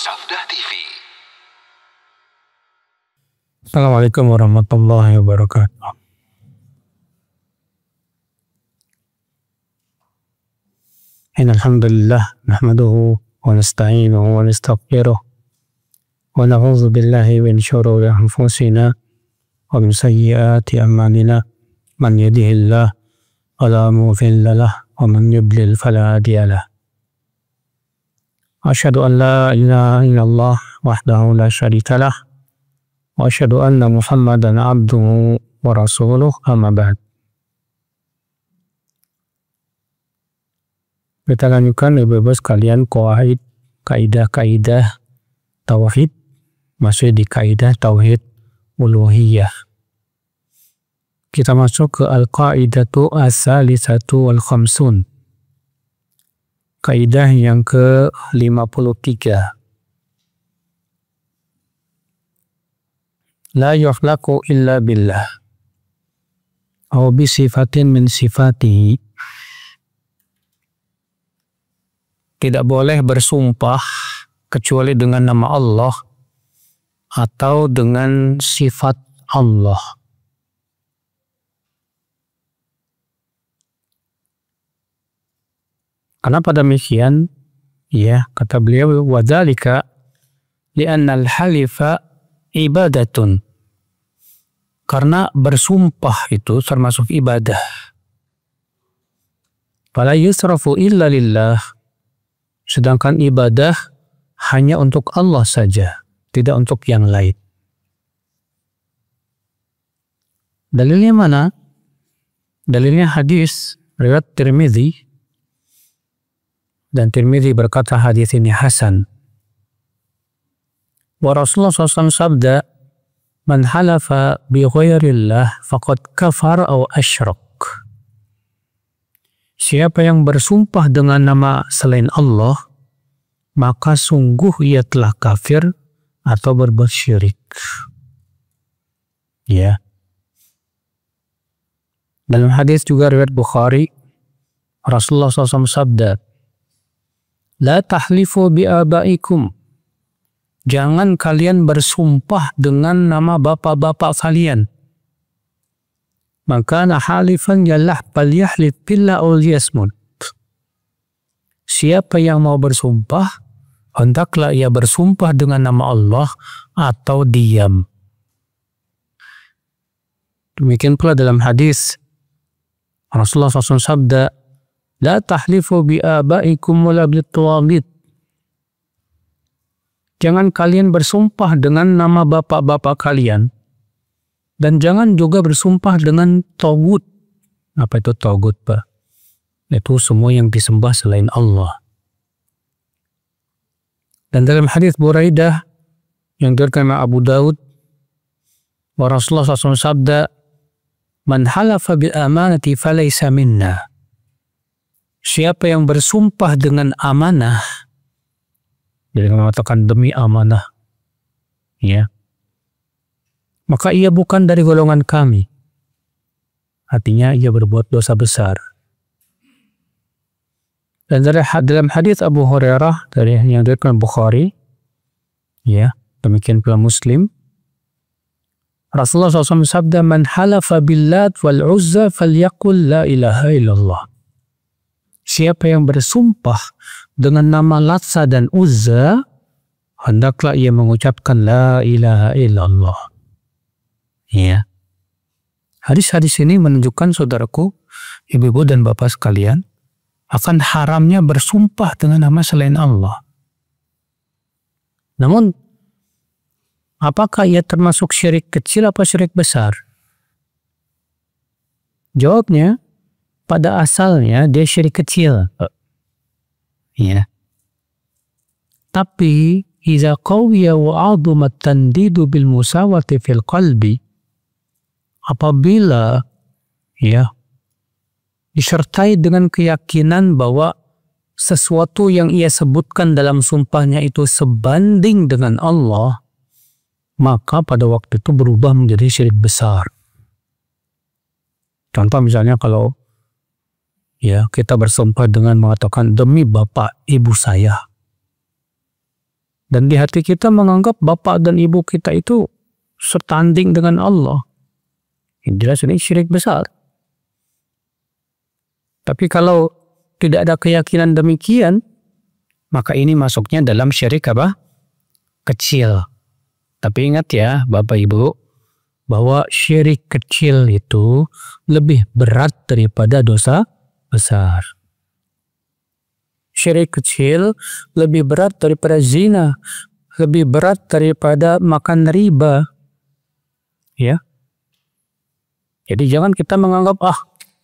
Sabda TV. Assalamualaikum warahmatullahi wabarakatuh. Alhamdulillah nahmaduhu wa nasta'inuhu wa nastaghfiruh wa na'udzu billahi min shururi anfusina wa min sayyiati a'malina man yahdihillahu fala mudilla lahu wa man yudlil fala hadiya lahu. Asyhadu an la ilaha illallah wahdahu la syarika lah wa asyhadu anna Muhammadan abduhu wa rasuluh, amma ba'd. Kita lanjutkan ibu-ibu sekalian kaidah-kaidah tauhid, masih di kaidah tauhid uluhiyah. Kita masuk ke al-qaidatu as-salisatu wal khamsun. Kaidah yang ke-53. La yukhlaqu illa billah aw bi sifatin min sifatihi. Tidak boleh bersumpah kecuali dengan nama Allah atau dengan sifat Allah. Kenapa demikian? Ya, kata beliau, wadzalika li'anna al-halifa ibadatun. Karena bersumpah itu termasuk ibadah. Fala yusrafu illa lillah. Sedangkan ibadah hanya untuk Allah saja, tidak untuk yang lain. Dalilnya mana? Dalilnya hadis riwayat Tirmidzi. Dan Tirmidzi berkata hadis ini hasan. Wa Rasulullah SAW sabda, man halafa bi ghairillah faqad kafar aw asyrak. Siapa yang bersumpah dengan nama selain Allah, maka sungguh ia telah kafir atau berbuat syirik. Ya. Dalam hadis juga riwayat Bukhari, Rasulullah SAW sabda, la tahlifu bi abaikum. Jangan kalian bersumpah dengan nama bapak-bapak kalian. Maka halifan yalah bal yahlif billah aw liyasmut. Siapa yang mau bersumpah, hendaklah ia bersumpah dengan nama Allah atau diam. Demikian pula dalam hadis Rasulullah SAW sabda, la tahlifu bi abaikum wala bit-tawagit. Jangan kalian bersumpah dengan nama bapak-bapak kalian dan jangan juga bersumpah dengan tagut. Apa itu tagut, Pak? Itu semua yang disembah selain Allah. Dan dalam hadis Buraidah yang diriwayatkan oleh Abu Daud, wa Rasulullah SAW sabda, man halafa bil amanati falaysa minna. Siapa yang bersumpah dengan amanah, jadi mengatakan demi amanah, ya, maka ia bukan dari golongan kami. Artinya ia berbuat dosa besar. Dan dalam hadis Abu Hurairah dari yang diriwayatkan Bukhari, ya, demikian pula Muslim, Rasulullah SAW sabda, man halafa billat wal uzza falyaqul la ilaha illallah. Siapa yang bersumpah dengan nama Latsa dan Uzza, hendaklah ia mengucapkan la ilaha illallah. Ya. Hadis-hadis ini menunjukkan, saudaraku, ibu-ibu dan bapak sekalian, akan haramnya bersumpah dengan nama selain Allah. Namun, apakah ia termasuk syirik kecil atau syirik besar? Jawabnya, pada asalnya dia syirik kecil. Ya. Tapi iza qawiya wa 'azumat tandidu bil musawati fil qalbi, apabila ya disertai dengan keyakinan bahwa sesuatu yang ia sebutkan dalam sumpahnya itu sebanding dengan Allah, maka pada waktu itu berubah menjadi syirik besar. Contoh misalnya kalau ya kita bersumpah dengan mengatakan demi bapak ibu saya, Dan di hati kita menganggap bapak dan ibu kita itu setanding dengan Allah. Jelas ini syirik besar. Tapi kalau tidak ada keyakinan demikian, maka ini masuknya dalam syirik apa? Kecil. Tapi ingat ya Bapak Ibu, bahwa syirik kecil itu lebih berat daripada dosa besar. Syirik kecil lebih berat daripada zina, lebih berat daripada makan riba. Ya. Jadi jangan kita menganggap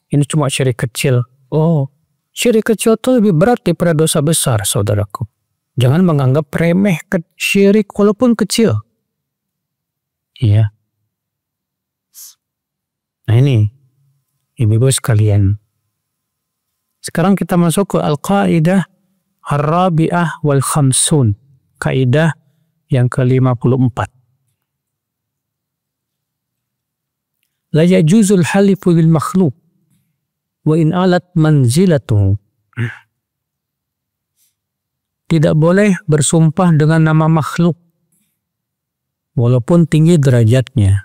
ini cuma syirik kecil. Oh, syirik kecil itu lebih berat daripada dosa besar, saudaraku. Jangan menganggap remeh syirik walaupun kecil. Ya. Nah ini, ibu-ibu sekalian. Sekarang kita masuk ke Al-Qaidah Ar-Rabi'ah wal Khamsun. Kaidah yang ke-54. La yajuzul halifu bil makhluk wa in alat manzilatuhu. Tidak boleh bersumpah dengan nama makhluk walaupun tinggi derajatnya.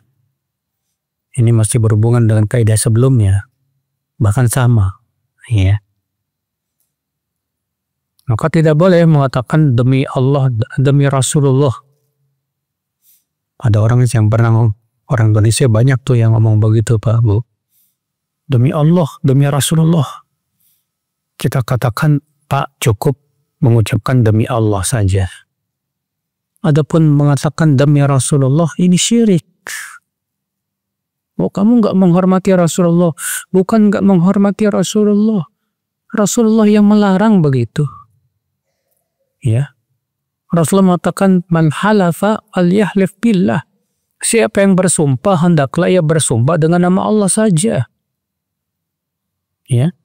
Ini masih berhubungan dengan kaidah sebelumnya. Bahkan sama. Ya. Maka tidak boleh mengatakan demi Allah, demi Rasulullah. Ada orang yang pernah, orang Indonesia banyak tuh yang ngomong begitu Pak Bu. Demi Allah, demi Rasulullah. Kita katakan Pak cukup mengucapkan demi Allah saja. Adapun mengatakan demi Rasulullah ini syirik. Oh kamu nggak menghormati Rasulullah. Bukan nggak menghormati Rasulullah. Rasulullah yang melarang begitu. Ya, Rasulullah mengatakan man halafa al-yahlif billah. Siapa yang bersumpah hendaklah ia bersumpah dengan nama Allah saja. Ya,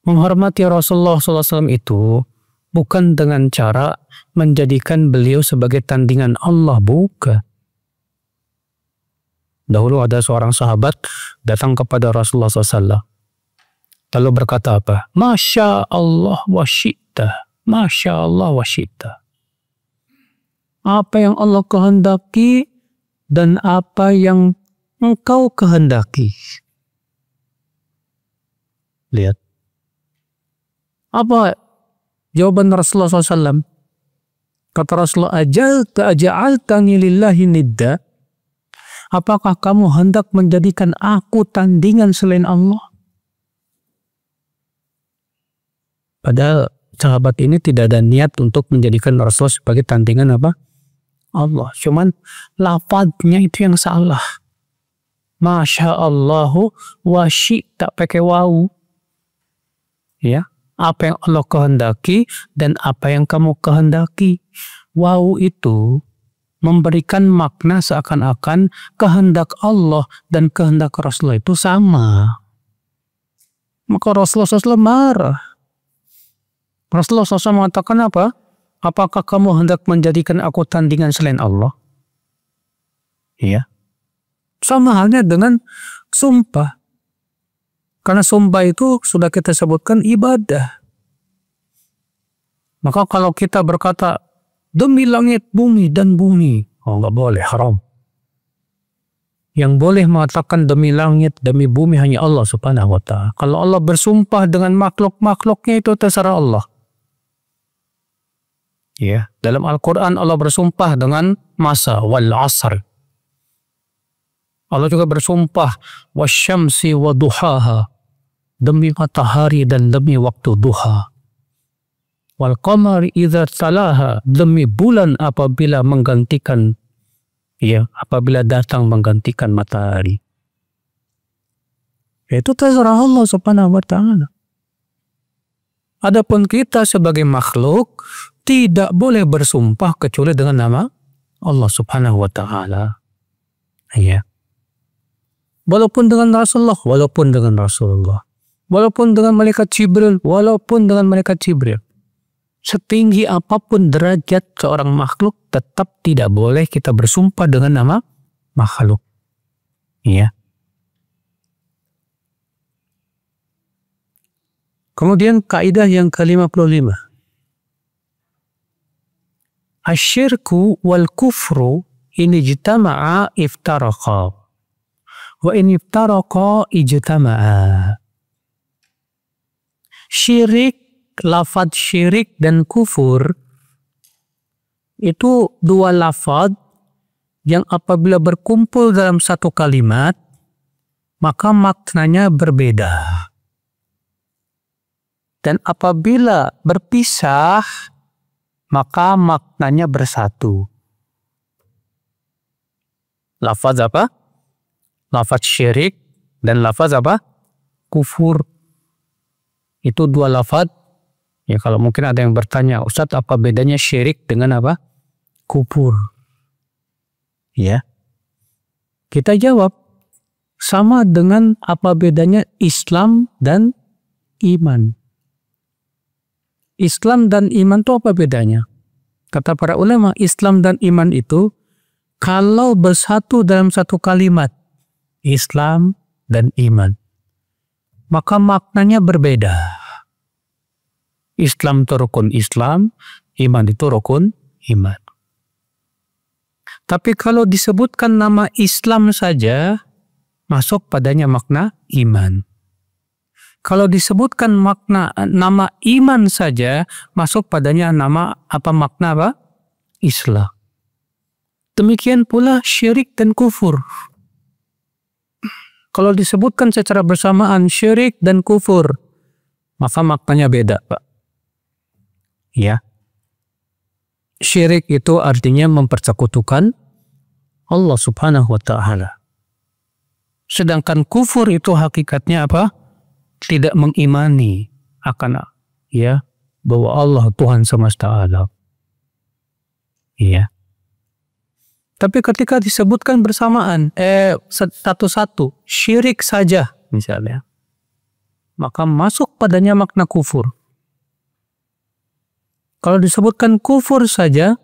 menghormati Rasulullah SAW itu bukan dengan cara menjadikan beliau sebagai tandingan Allah, bukan. Dahulu ada seorang sahabat datang kepada Rasulullah SAW. Lalu berkata apa? Masya Allah wa syi'ta. Masya Allah wa syi'ta. Apa yang Allah kehendaki dan apa yang engkau kehendaki. Lihat. Apa jawaban Rasulullah SAW? Kata Rasulullah, aja'altani lillahi nidda. Apakah kamu hendak menjadikan aku tandingan selain Allah? Padahal sahabat ini tidak ada niat untuk menjadikan Rasul sebagai tandingan apa? Allah. Cuman lafadznya itu yang salah. Masya Allahu wa syi'ta pakai wawu. Ya. Apa yang Allah kehendaki dan apa yang kamu kehendaki. Wawu itu memberikan makna seakan-akan kehendak Allah dan kehendak Rasulullah itu sama. Maka Rasulullah SAW marah. Rasulullah SAW mengatakan apa? Apakah kamu hendak menjadikan aku tandingan selain Allah? Iya. Sama halnya dengan sumpah. Karena sumpah itu sudah kita sebutkan ibadah. Maka kalau kita berkata, demi langit, bumi, dan bumi. Oh, nggak boleh, haram. Yang boleh mengatakan demi langit, demi bumi hanya Allah Subhanahu wa ta'ala. Kalau Allah bersumpah dengan makhluk-makhluknya itu terserah Allah. Ya, dalam Al-Quran Allah bersumpah dengan masa wal asr. Allah juga bersumpah wasyamsi wa duhaha, demi matahari dan demi waktu duha. Wal qamari idza talaha, demi bulan apabila menggantikan, ya, apabila datang menggantikan matahari. Itu terserah Allah Subhanahu wa ta'ala. Adapun kita sebagai makhluk tidak boleh bersumpah kecuali dengan nama Allah Subhanahu wa ta'ala. Ya. Walaupun dengan Rasulullah, walaupun dengan Rasulullah. Walaupun dengan malaikat Jibril, walaupun dengan malaikat Jibril. Setinggi apapun derajat seorang makhluk, tetap tidak boleh kita bersumpah dengan nama makhluk. Ya. Kemudian kaidah yang ke-55. Asyirku wal kufru in ijtama'a iftaraqa. Wa in iftaraqa ijtama'a. Syirik, lafaz syirik dan kufur itu dua lafaz yang apabila berkumpul dalam satu kalimat maka maknanya berbeda. Dan apabila berpisah maka maknanya bersatu. Lafaz apa? Lafaz syirik dan lafaz apa? Kufur. Itu dua lafaz. Ya kalau mungkin ada yang bertanya, Ustadz apa bedanya syirik dengan apa? Kufur. Ya. Kita jawab, sama dengan apa bedanya Islam dan iman. Islam dan iman itu apa bedanya? Kata para ulama, Islam dan iman itu kalau bersatu dalam satu kalimat, Islam dan iman, maka maknanya berbeda. Islam itu rukun Islam, iman itu rukun iman. Tapi kalau disebutkan nama Islam saja, masuk padanya makna iman. Kalau disebutkan nama iman saja, masuk padanya nama makna apa? Islam. Demikian pula syirik dan kufur. Kalau disebutkan secara bersamaan syirik dan kufur, maka maknanya beda, Pak. Ya. Syirik itu artinya mempersekutukan Allah Subhanahu wa Ta'ala. Sedangkan kufur itu hakikatnya apa? Tidak mengimani akan bahwa Allah Tuhan semesta alam. Iya. Tapi ketika disebutkan bersamaan satu-satu syirik saja misalnya, maka masuk padanya makna kufur. Kalau disebutkan kufur saja,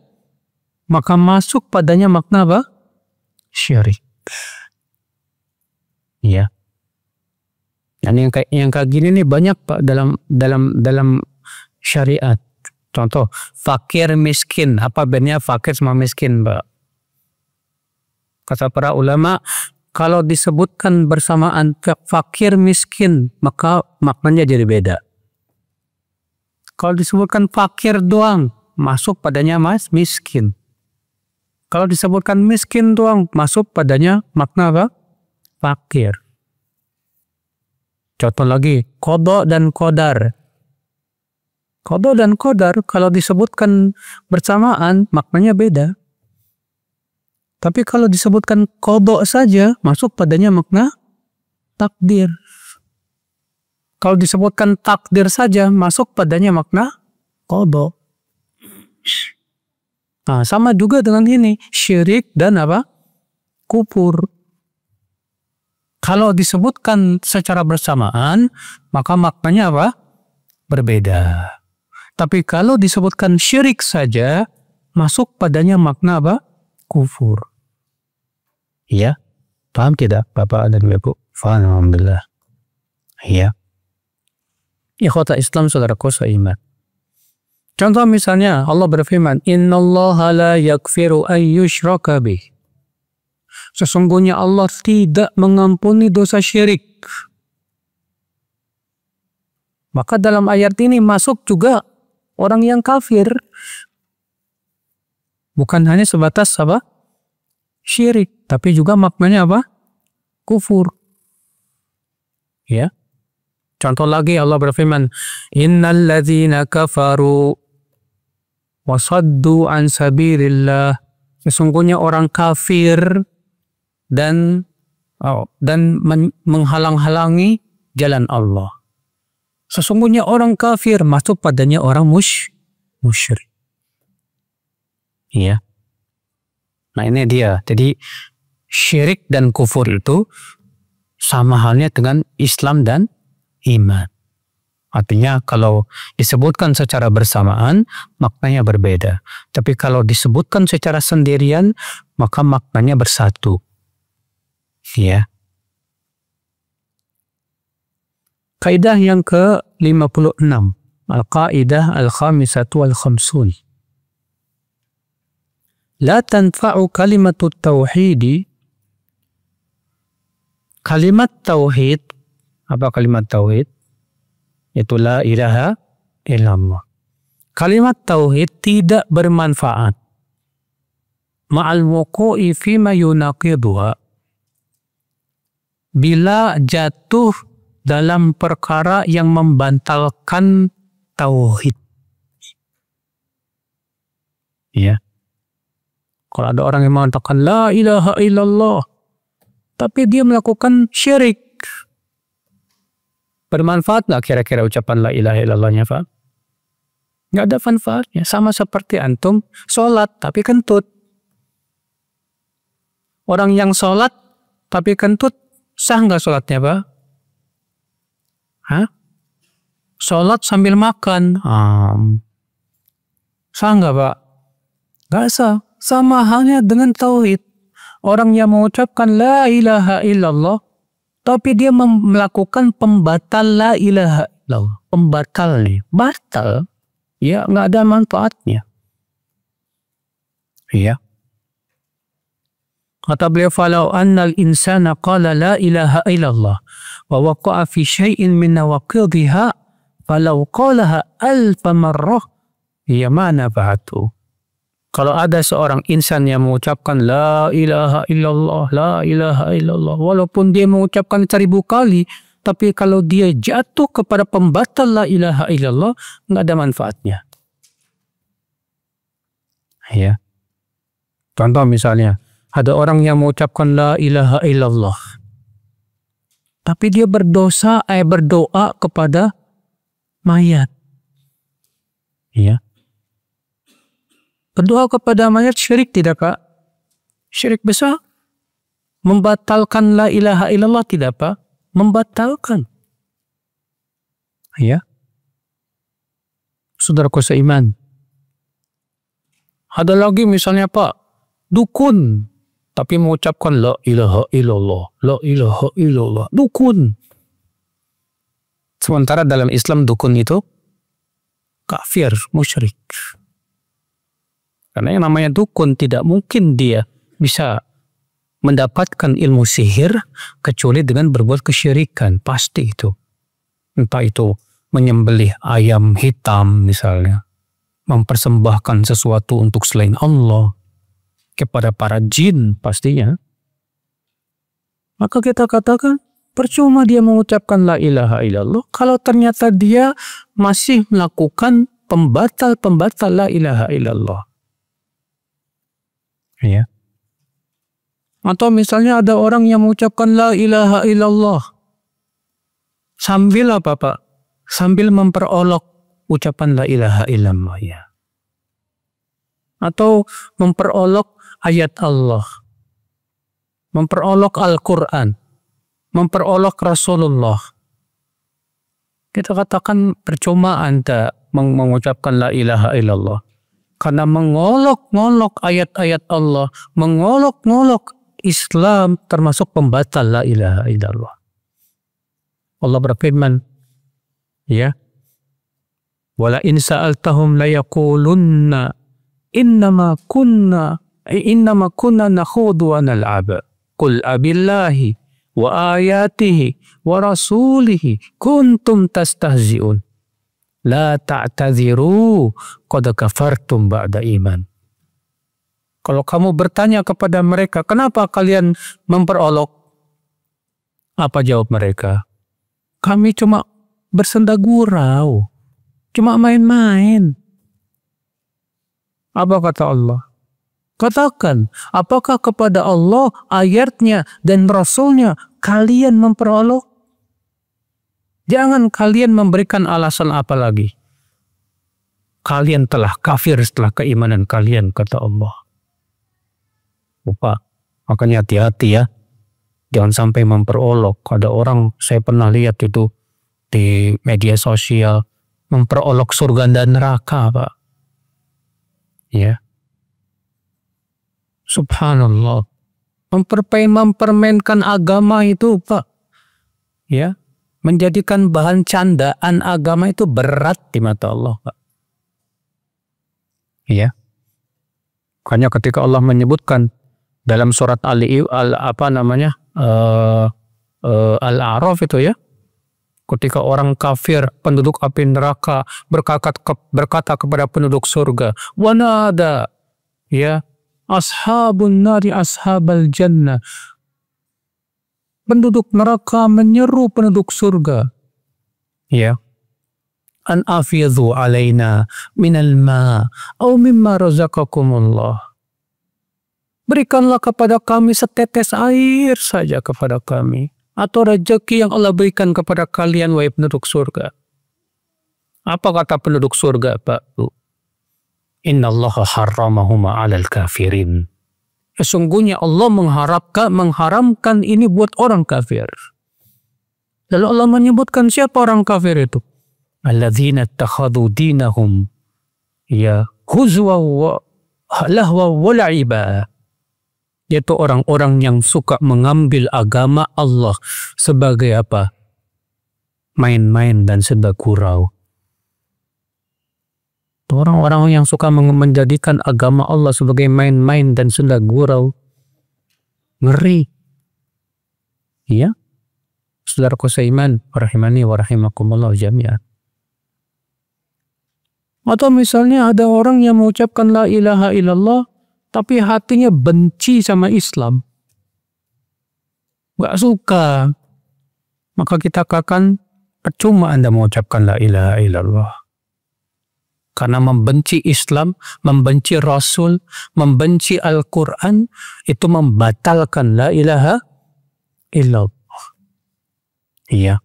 maka masuk padanya makna apa? Syirik. Iya. Dan yang kayak gini nih banyak Pak dalam syariat. Contoh, fakir miskin. Apa bedanya fakir sama miskin, Pak? Kata para ulama, kalau disebutkan bersamaan fakir miskin, maka maknanya jadi beda. Kalau disebutkan fakir doang, masuk padanya miskin. Kalau disebutkan miskin doang, masuk padanya makna apa? Fakir. Contoh lagi, qada dan qadar. Qada dan qadar kalau disebutkan bersamaan maknanya beda. Tapi kalau disebutkan qada saja masuk padanya makna takdir. Kalau disebutkan takdir saja masuk padanya makna qada. Nah, sama juga dengan ini, syirik dan apa? Kufur. Kalau disebutkan secara bersamaan, maka maknanya apa? Berbeda. Tapi kalau disebutkan syirik saja, masuk padanya makna apa? Kufur. Iya? Paham tidak Bapak dan Ibu? Faham, alhamdulillah. Iya. Ikhwata Islam saudaraku seiman. Contoh misalnya Allah berfirman, "Innallaha la yaghfiru an yushraka bih." Sesungguhnya Allah tidak mengampuni dosa syirik. Maka dalam ayat ini masuk juga orang yang kafir. Bukan hanya sebatas apa? Syirik, tapi juga maknanya apa? Kufur. Ya. Contoh lagi Allah berfirman, "Innal ladzina kafaru wa saddu an sabilillah." Sesungguhnya orang kafir dan menghalang-halangi jalan Allah. Sesungguhnya orang kafir masuk padanya orang musyrik. Iya. Nah ini dia. Jadi syirik dan kufur itu sama halnya dengan Islam dan iman. Artinya kalau disebutkan secara bersamaan maknanya berbeda. Tapi kalau disebutkan secara sendirian maka maknanya bersatu. Ya. Kaidah yang ke-56. Al-Qaidah Al-Khamisatu Al-Khamsun. la tanfa'u kalimatut tauhidi. Kalimat tauhid, apa kalimat tauhid? Itu la ilaha illallah. Kalimat tauhid tidak bermanfaat ma'al wuqu'i fima yunaqiduha, bila jatuh dalam perkara yang membantalkan tauhid. Ya. Kalau ada orang yang mengatakan la ilaha illallah, tapi dia melakukan syirik, bermanfaat nggak kira-kira ucapan la ilaha illallahnya, Pak? Nggak ada manfaatnya. Sama seperti antum sholat tapi kentut. Orang yang sholat tapi kentut, sah nggak sholatnya, Pak? Hah? Sholat sambil makan, sah nggak, Pak? Nggak sah. Sama halnya dengan tauhid. Orang yang mengucapkan la ilaha illallah, tapi dia melakukan pembatal la ilaha illallah. Pembatal nih, batal. Ya, nggak ada manfaatnya. Iya. Kata beliau, falau annal insana qala la ilaha illallah wa waqa'a fi syai'in min nawaqidhiha falau qalaha alfa marrah ya ma nafa'atu. Kalau ada seorang insan yang mengucapkan la ilaha illallah, la ilaha illallah, walaupun dia mengucapkan 1000 kali, tapi kalau dia jatuh kepada pembatal la ilaha illallah, nggak ada manfaatnya. Ya. Contoh misalnya, ada orang yang mengucapkan la ilaha illallah, tapi dia berdoa kepada mayat. Ya. Berdoa kepada mayat syirik tidak, Pak? Syirik besar. Membatalkan la ilaha illallah tidak, Pak? Membatalkan. Ya. Saudaraku seiman. Ada lagi misalnya, Pak, dukun, tapi mengucapkan la ilaha illallah, la ilaha illallah. Dukun. Sementara dalam Islam dukun itu kafir, musyrik. Karena yang namanya dukun tidak mungkin dia bisa mendapatkan ilmu sihir kecuali dengan berbuat kesyirikan. Pasti itu. Entah itu menyembelih ayam hitam misalnya. Mempersembahkan sesuatu untuk selain Allah. Kepada para jin pastinya. Maka kita katakan percuma dia mengucapkan la ilaha illallah kalau ternyata dia masih melakukan pembatal la ilaha illallah. Ya. Atau misalnya ada orang yang mengucapkan la ilaha illallah sambil apa, Pak? Sambil memperolok ucapan la ilaha illallah, ya. Atau memperolok ayat Allah, memperolok Al-Quran, memperolok Rasulullah. Kita katakan percuma Anda mengucapkan la ilaha illallah. Karena mengolok-ngolok ayat-ayat Allah, mengolok-ngolok Islam termasuk pembatal la ilaha illallah. Allah berfirman, ya, wala in sa'altahum la yaqulunna innama kunna nakhudu wa nal'ab. Qul abillahi wa ayatihi wa rasulihi kuntum tastahzi'un. La ta'tadhiru qad kafartum ba'da iman. Kalau kamu bertanya kepada mereka, kenapa kalian memperolok? Apa jawab mereka? Kami cuma bersenda gurau, cuma main-main. Apa kata Allah? Katakan, apakah kepada Allah, ayatnya dan Rasulnya kalian memperolok? Jangan kalian memberikan alasan apa lagi. Kalian telah kafir setelah keimanan kalian, kata Allah. Lupa. Makanya hati-hati ya. Jangan sampai memperolok. Ada orang, saya pernah lihat itu di media sosial, memperolok surga dan neraka, Pak. Ya. Subhanallah. Mempermainkan agama itu, Pak. Ya. Menjadikan bahan candaan agama itu berat di mata Allah, Pak. Ya. Makanya ketika Allah menyebutkan dalam surat Al-A'raf itu ya, ketika orang kafir penduduk api neraka berkata kepada penduduk surga, wanada ya ashabun nari ashabal jannah, penduduk neraka menyeru penduduk surga, ya, an afidhu alaina minal ma au mimma razaqakumullah, berikanlah kepada kami setetes air saja kepada kami, atau rezeki yang Allah berikan kepada kalian wahai penduduk surga. Apa kata penduduk surga, Pak? Innallaha harramahuma 'alal kafirin. Sesungguhnya Allah mengharamkan ini buat orang kafir. Lalu Allah menyebutkan siapa orang kafir itu? Alladzina ittakhadhu dinahum ya huzwa wa lahwa wa la'iba. Yaitu orang-orang yang suka mengambil agama Allah sebagai apa? Main-main dan senda gurau. Orang-orang yang suka menjadikan agama Allah sebagai main-main dan senda gurau. Ngeri. Ya. Saudaraku seiman, rahimani wa rahimakumullah jami'an. Atau misalnya ada orang yang mengucapkan la ilaha illallah tapi hatinya benci sama Islam. Gak suka. Maka kita katakan percuma Anda mengucapkan la ilaha illallah. Karena membenci Islam, membenci Rasul, membenci Al-Quran, itu membatalkan la ilaha illallah. Iya.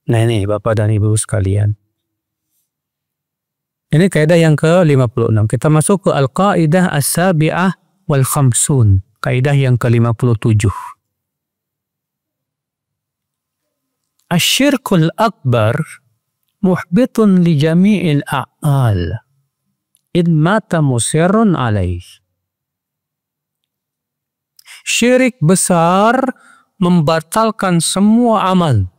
Nah ini Bapak dan Ibu sekalian. Ini kaidah yang ke-56. Kita masuk ke Al-Qaidah As-Sabi'ah wal Khamsun. Kaidah yang ke-57. Asyirkul akbar muhbitun li jami'il a'al in mata musirrun alaih. Syirik besar membatalkan semua amal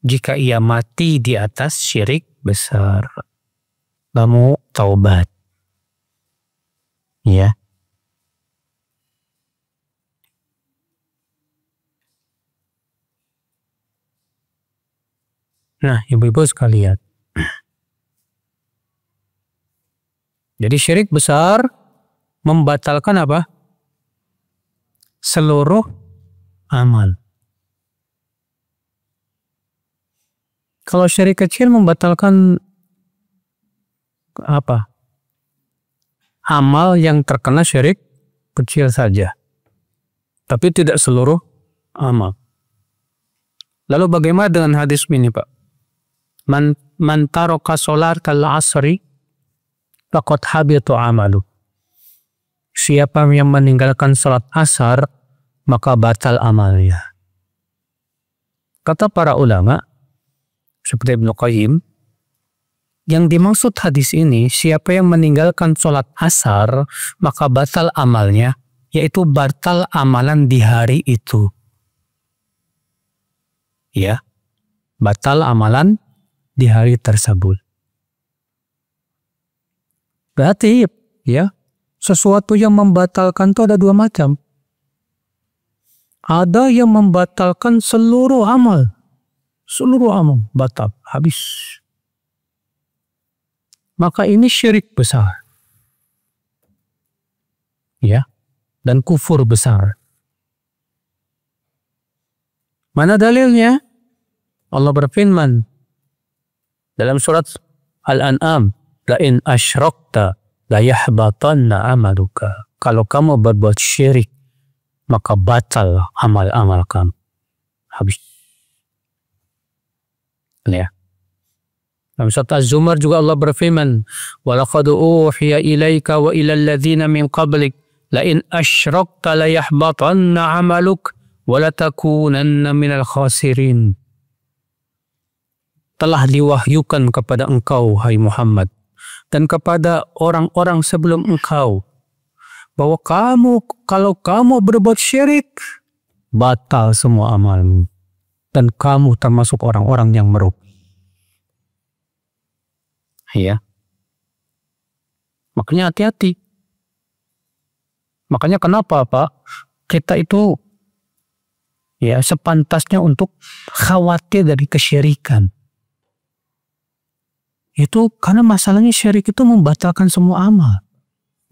jika ia mati di atas syirik besar. Kamu taubat. Ya. Nah, ibu-ibu sekalian. Jadi syirik besar membatalkan apa? Seluruh amal. Kalau syirik kecil membatalkan apa? Amal yang terkena syirik kecil saja. Tapi tidak seluruh amal. Lalu bagaimana dengan hadis ini, Pak? Man taraka sholatal asri faqad habita amalu. Siapa yang meninggalkan salat asar maka batal amalnya. Kata para ulama seperti Ibnu Qayyim, yang dimaksud hadis ini, siapa yang meninggalkan sholat asar, maka batal amalnya, yaitu batal amalan di hari itu. Ya, batal amalan di hari tersebut. Berarti, ya, sesuatu yang membatalkan itu ada dua macam. Ada yang membatalkan seluruh amal. Seluruh amal batal, habis. Maka ini syirik besar. Ya, dan kufur besar. Mana dalilnya? Allah berfirman dalam surat Al-An'am, la in asyrakta la yahbatanna amaluka. Kalau kamu berbuat syirik, maka batal amal-amal kamu. Habis. Ya. Dalam surat Az-Zumar juga Allah berfirman, wa laqad uhiya ilaika wa ilal ladzina min qablik la in asyrakta la yahbatanna amaluk wa la takunanna minal khasirin. Telah diwahyukan kepada engkau, hai Muhammad, dan kepada orang-orang sebelum engkau, bahwa kalau kamu berbuat syirik, batal semua amalmu, dan kamu termasuk orang-orang yang merugi. Ya. Makanya hati-hati. Makanya kenapa Pak? Kita itu ya sepantasnya untuk khawatir dari kesyirikan. Itu karena masalahnya syirik itu membatalkan semua amal.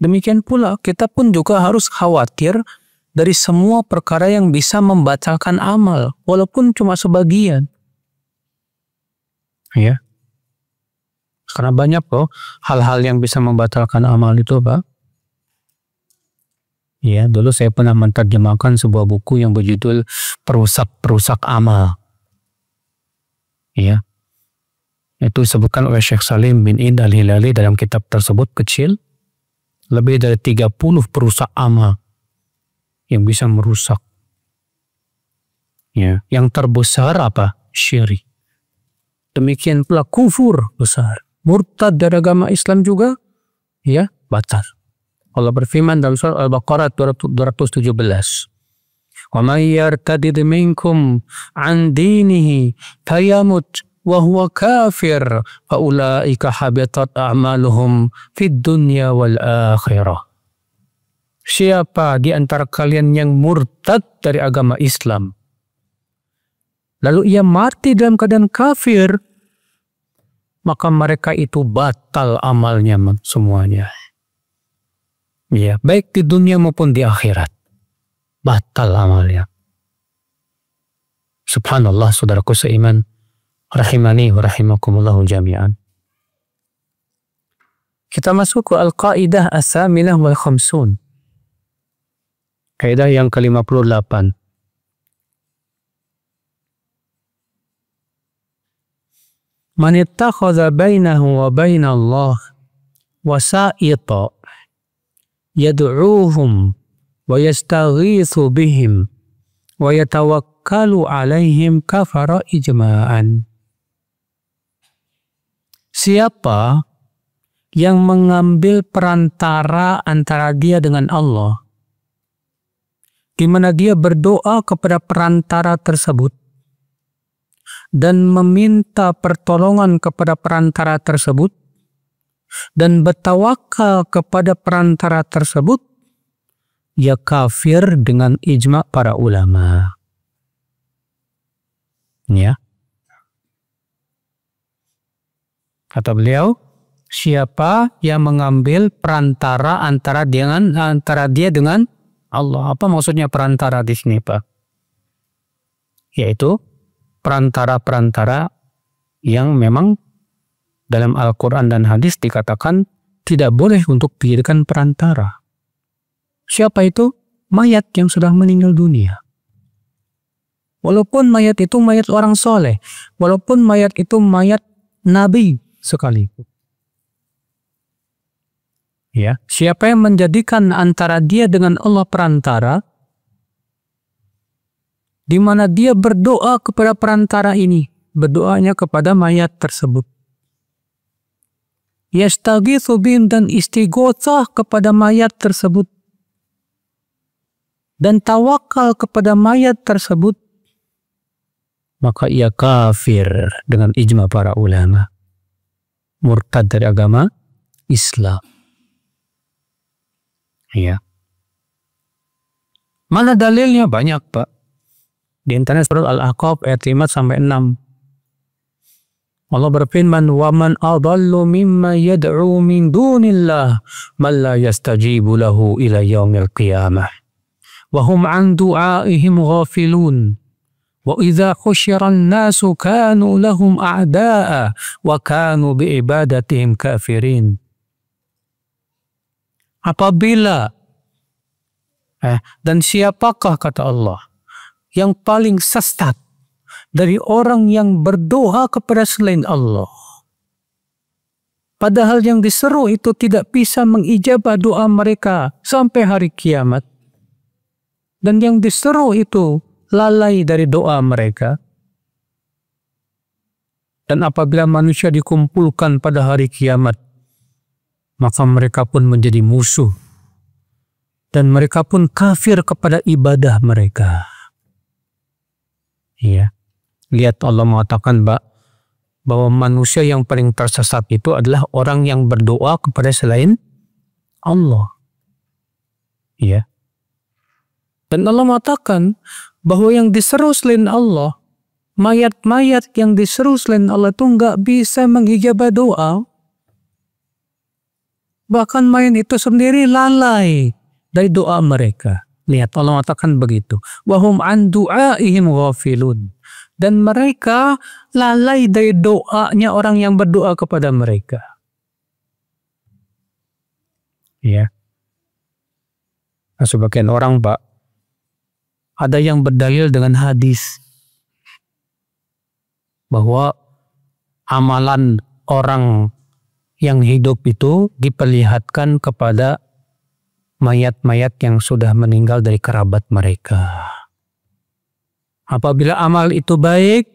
Demikian pula kita pun juga harus khawatir dari semua perkara yang bisa membatalkan amal, walaupun cuma sebagian. Ya. Karena banyak kok hal-hal yang bisa membatalkan amal itu, Pak. Ya, dulu saya pernah menerjemahkan sebuah buku yang berjudul Perusak Amal. Ya. Itu disebutkan oleh Syekh Salim bin Id Al-Hilali dalam kitab tersebut kecil. Lebih dari 30 perusak amal yang bisa merusak. Ya, yang terbesar apa? Syirik. Demikian pula kufur besar. Murtad dari agama Islam juga ya batal. Allah berfirman dalam surah Al-Baqarah 217. "Wa may yartadid minkum 'an dinihi fayamut wa huwa kafir fa ulaika habitat a'maluhum fid dunya wal akhirah." Siapa di antara kalian yang murtad dari agama Islam lalu ia mati dalam keadaan kafir, maka mereka itu batal amalnya semuanya. Ya, baik di dunia maupun di akhirat. Batal amalnya. Subhanallah, saudaraku seiman. Rahimani wa rahimakumullahu jami'an. Kita masuk ke Al-Qaidah As-Saminah wal Khamsun. Kaidah yang ke-58. Man ittakhadha bainahu wa baina Allah wasa'ita yad'uuhum wa yastaghithu bihim wa yatawakkalu alaihim kafara ijma'an. Siapa yang mengambil perantara antara dia dengan Allah, di mana dia berdoa kepada perantara tersebut dan meminta pertolongan kepada perantara tersebut dan bertawakal kepada perantara tersebut, ia kafir dengan ijma' para ulama. Ya. Kata beliau, siapa yang mengambil perantara antara dia dengan Allah. Apa maksudnya perantara di sini, Pak? Yaitu perantara-perantara yang memang dalam Al-Quran dan hadis dikatakan tidak boleh untuk dijadikan perantara. Siapa itu? Mayat yang sudah meninggal dunia. Walaupun mayat itu mayat orang soleh, walaupun mayat itu mayat nabi sekalipun. Ya, siapa yang menjadikan antara dia dengan Allah perantara, di mana dia berdoa kepada perantara ini, berdoanya kepada mayat tersebut. Yastaghitsu bihim, dan istighotsah kepada mayat tersebut, dan tawakal kepada mayat tersebut, maka ia kafir dengan ijma para ulama, murtad dari agama Islam. Ya. Mana dalilnya? Banyak, Pak. Di antaranya surat Al-Ahqaf ayat 5 sampai 6. Allah berfirman, "Wa man adallu mimma yad'u min dunillah man la yastajibu lahu ila yaumil qiyamah wa hum 'an du'aihim ghafilun wa idza husyira an-nasu kanu lahum a'da'a wa kanu bi ibadatihim kafirin." Apabila dan siapakah, kata Allah, yang paling sesat dari orang yang berdoa kepada selain Allah, padahal yang diseru itu tidak bisa mengijabah doa mereka sampai hari kiamat, dan yang diseru itu lalai dari doa mereka. Dan apabila manusia dikumpulkan pada hari kiamat, maka mereka pun menjadi musuh dan mereka pun kafir kepada ibadah mereka. Iya. Lihat, Allah mengatakan bahwa manusia yang paling tersesat itu adalah orang yang berdoa kepada selain Allah. Ya. Dan Allah mengatakan bahwa yang diseru selain Allah, mayat-mayat yang diseru selain Allah itu nggak bisa mengijabah doa. Bahkan mayat itu sendiri lalai dari doa mereka. Lihat, Allah mengatakan begitu. Wahum an du'aihim ghafilun. Dan mereka lalai dari doanya orang yang berdoa kepada mereka. Ya. Nah, sebagian orang, Pak, ada yang berdalil dengan hadis bahwa amalan orang yang hidup itu diperlihatkan kepada mayat-mayat yang sudah meninggal dari kerabat mereka. Apabila amal itu baik,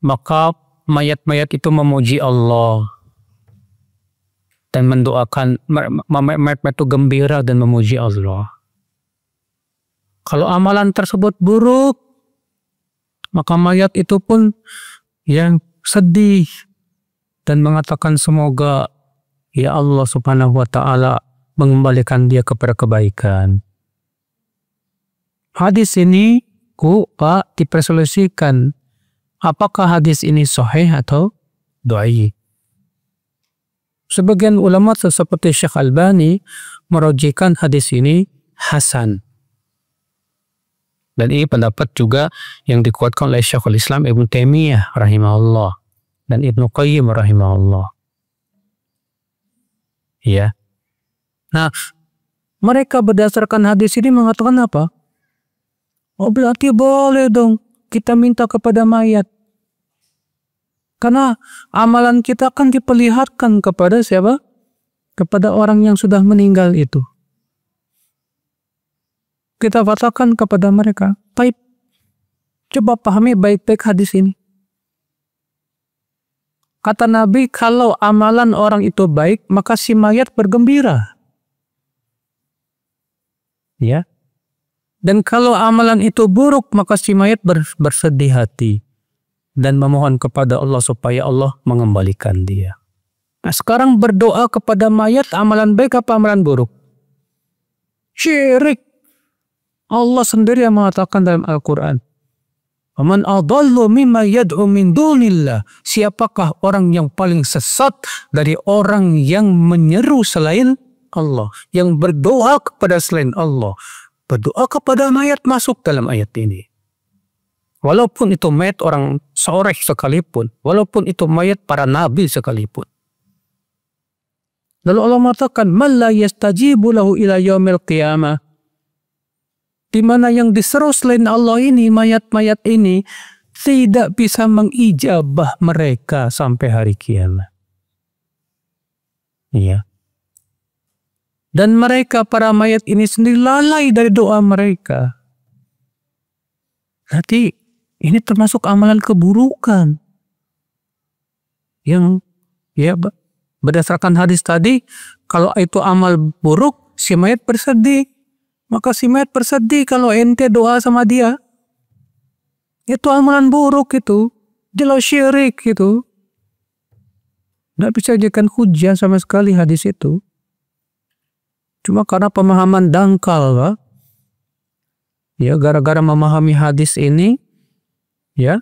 maka mayat-mayat itu memuji Allah dan mendoakan, mayat itu gembira dan memuji Allah. Kalau amalan tersebut buruk, maka mayat itu pun yang sedih dan mengatakan semoga ya Allah Subhanahu wa Ta'ala mengembalikan dia kepada kebaikan. Hadis ini Pak diperselisihkan apakah hadis ini sahih atau dhaif. Sebagian ulama seperti Syekh Albani merujukkan hadis ini hasan. Dan ini pendapat juga yang dikuatkan oleh Syekhul Islam Ibnu Taimiyah rahimahullah dan Ibnu Qayyim rahimahullah. Ya. Nah, mereka berdasarkan hadis ini mengatakan apa? Oh, berarti boleh dong kita minta kepada mayat. Karena amalan kita kan diperlihatkan kepada siapa? Kepada orang yang sudah meninggal itu. Kita katakan kepada mereka, baik, coba pahami baik-baik hadis ini. Kata Nabi, kalau amalan orang itu baik, maka si mayat bergembira. Ya. Dan kalau amalan itu buruk, maka si mayat bersedih hati dan memohon kepada Allah supaya Allah mengembalikan dia. Nah, sekarang berdoa kepada mayat, amalan baik apa amalan buruk? Syirik. Allah sendiri yang mengatakan dalam Al-Quran, "Man adallu mimma yad'u min dunillah." Siapakah orang yang paling sesat dari orang yang menyeru selain Allah, yang berdoa kepada selain Allah? Berdoa kepada mayat masuk dalam ayat ini. Walaupun itu mayat orang soleh sekalipun, walaupun itu mayat para nabi sekalipun. Lalu Allah mengatakan, "Man la yastajibu lahu ila yaumil qiyamah." Di mana yang diseru selain Allah ini, mayat-mayat ini tidak bisa mengijabah mereka sampai hari kiamat. Iya. Dan mereka, para mayat ini sendiri lalai dari doa mereka. Nanti ini termasuk amalan keburukan. Yang ya berdasarkan hadis tadi, kalau itu amal buruk, si mayat bersedih. Maka si mayat bersedih kalau ente doa sama dia. Itu amalan buruk itu. Jelas syirik itu. Tidak bisa jadikan hujah sama sekali hadis itu. Cuma karena pemahaman dangkal, Pak. Ya, gara-gara memahami hadis ini, ya,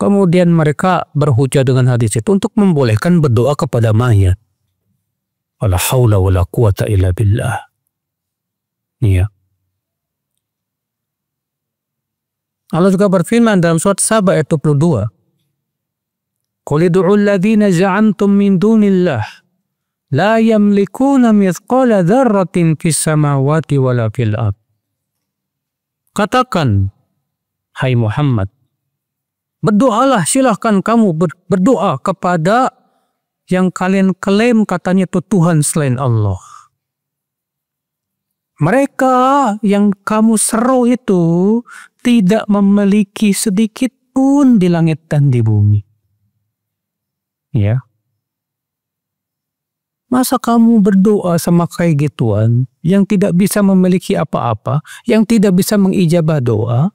kemudian mereka berhujah dengan hadis itu untuk membolehkan berdoa kepada mayat. Wala haula wala quwata illa billah. Iya. Allah juga berfirman dalam surat Saba ayat 22. Qul ud'u alladhina za'antum min dunillah la yamlikuna mithqala dzarratin fis samawati wala fil ardh. Katakan, hai Muhammad, berdoalah, silahkan kamu berdoa kepada yang kalian klaim katanya itu Tuhan selain Allah. Mereka yang kamu seru itu tidak memiliki sedikit pun di langit dan di bumi. Ya. Masa kamu berdoa sama kayak gituan yang tidak bisa memiliki apa-apa, yang tidak bisa mengijabah doa?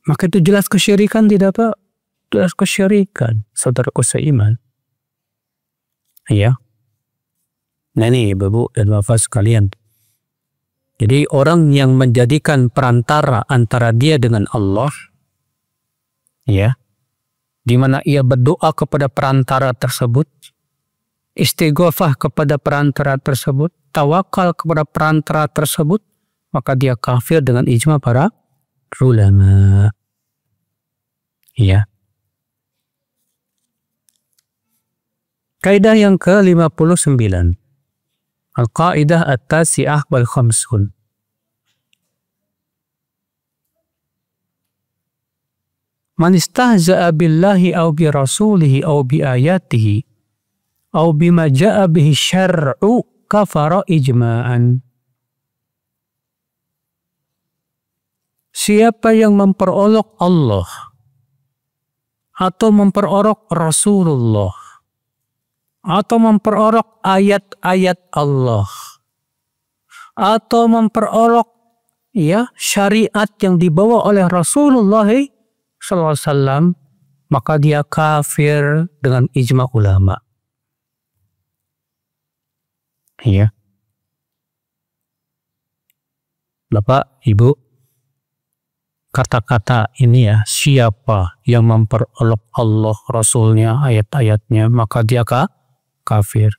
Maka itu jelas kesyirikan, tidak Pak? Jelas kesyirikan, saudaraku seiman. Ya. Nah ini Bapak dan Bapak sekalian. Jadi orang yang menjadikan perantara antara dia dengan Allah, ya, di mana ia berdoa kepada perantara tersebut, istighfar kepada perantara tersebut, tawakal kepada perantara tersebut, maka dia kafir dengan ijma para ulama. Ya. Kaidah yang ke-59. Al-Qaidah At-Tasi'ah wal Khamsun. Man istahza'a billahi aw bi rasulihi aw bi ayatihi aw bima ja'a bihi syar'u kafara ijma'an. Siapa yang memperolok Allah atau memperolok Rasulullah atau memperolok ayat-ayat Allah atau memperolok syariat yang dibawa oleh Rasulullah SAW, maka dia kafir dengan ijma ulama. Ya. Bapak, Ibu, kata-kata ini ya, siapa yang memperolok Allah, Rasulnya, ayat-ayatnya, maka dia kafir.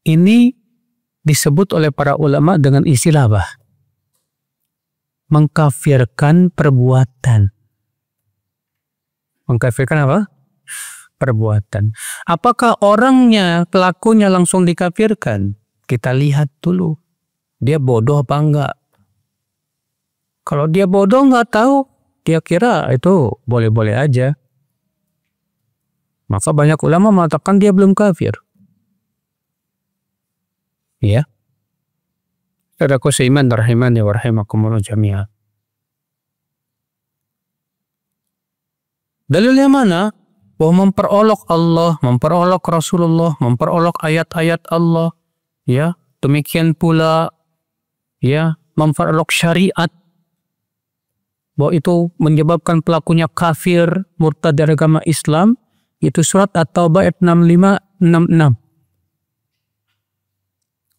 Ini disebut oleh para ulama dengan istilah apa? Mengkafirkan perbuatan. Mengkafirkan apa? Perbuatan. Apakah orangnya, pelakunya langsung dikafirkan? Kita lihat dulu. Dia bodoh apa enggak? Kalau dia bodoh nggak tahu, dia kira itu boleh-boleh aja. Maka banyak ulama mengatakan dia belum kafir. Ya. Saudaraku seiman rahimani wa rahimakumullah jami'an. Dalilnya mana? Bahwa memperolok Allah, memperolok Rasulullah, memperolok ayat-ayat Allah, ya, demikian pula ya, memperolok syariat, bahwa itu menyebabkan pelakunya kafir, murtad dari agama Islam. Itu surat At-Taubah ayat 65-66.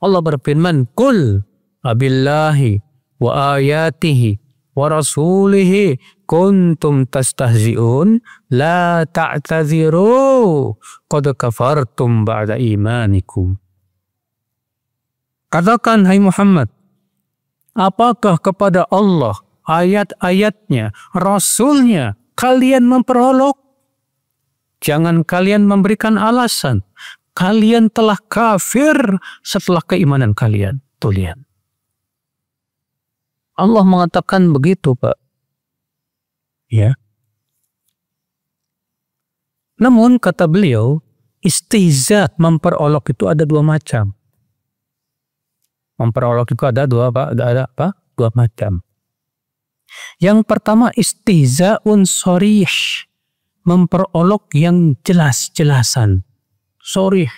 Allah berfirman, "Qul abillahi wa ayatihi wa rasulihi kuntum tastahzi'un la ta'tadziru qad kafartum ba'da imanikum." Katakan, hai Muhammad, apakah kepada Allah, ayat-ayatnya, Rasulnya kalian memperolok? Jangan kalian memberikan alasan. Kalian telah kafir setelah keimanan kalian. Tuh lihat. Allah mengatakan begitu, Pak. Ya. Namun kata beliau, istihza, memperolok itu ada dua macam. Memperolok itu ada dua macam. Yang pertama istihza'un sharih, memperolok yang jelas-jelasan, sharih.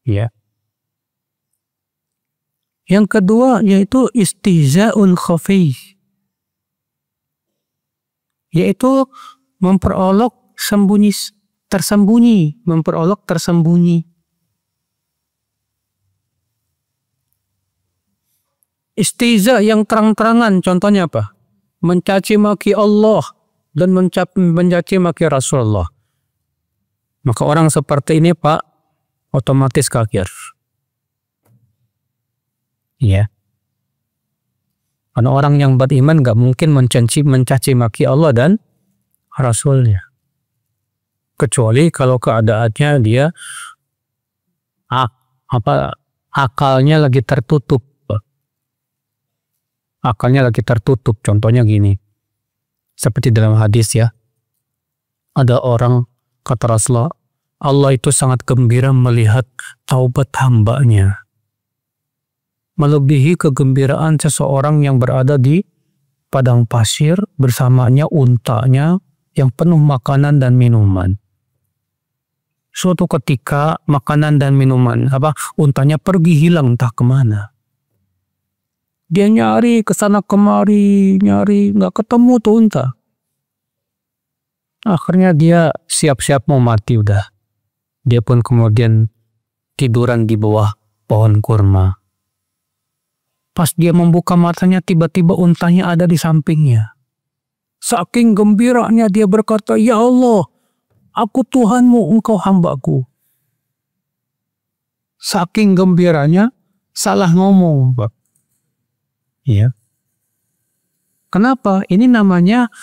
Ya. Yang kedua yaitu istihza'un khafi, yaitu memperolok tersembunyi, memperolok tersembunyi. Istihza yang terang-terangan contohnya apa? Mencaci maki Allah dan mencaci maki Rasulullah. Maka orang seperti ini, Pak, otomatis kafir. Ya. Karena orang yang beriman gak mungkin mencaci maki Allah dan Rasulnya. Kecuali kalau keadaannya dia akalnya lagi tertutup. Akalnya lagi tertutup. Contohnya gini. Seperti dalam hadis ya. Ada orang, kata Rasulullah, Allah itu sangat gembira melihat taubat hambanya. Melebihi kegembiraan seseorang yang berada di padang pasir bersamanya untanya yang penuh makanan dan minuman. Suatu ketika makanan dan minuman, untanya pergi hilang entah kemana. Dia nyari kesana kemari, nyari, nggak ketemu tuh unta. Akhirnya dia siap-siap mau mati udah. Dia pun kemudian tiduran di bawah pohon kurma. Pas dia membuka matanya, tiba-tiba untanya ada di sampingnya. Saking gembiranya dia berkata, "Ya Allah, aku Tuhanmu, engkau hambaku." Saking gembiranya, salah ngomong, Pak. Ya. Kenapa? Ini namanya